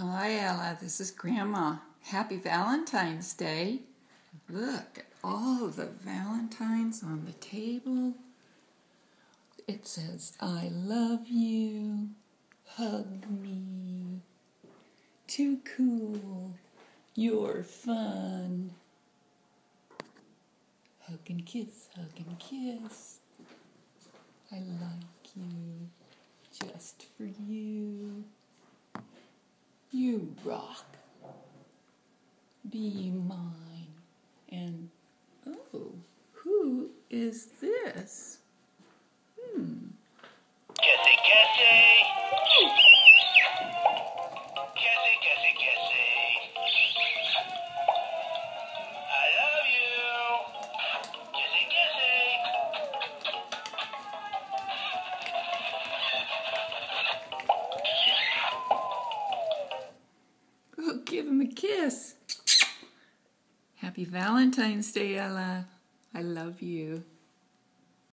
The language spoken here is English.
Hi, Ella. This is Grandma. Happy Valentine's Day. Look at all the Valentines on the table. It says, I love you. Hug me. Too cool. You're fun. Hug and kiss, hug and kiss. I like you. Just for you. You rock. Be mine. And, oh, who is this? Kissy, kissy. Kissy, kissy, kissy. I love you. Kissy, kissy. Oh, give him a kiss. Happy Valentine's Day, Ella. I love you.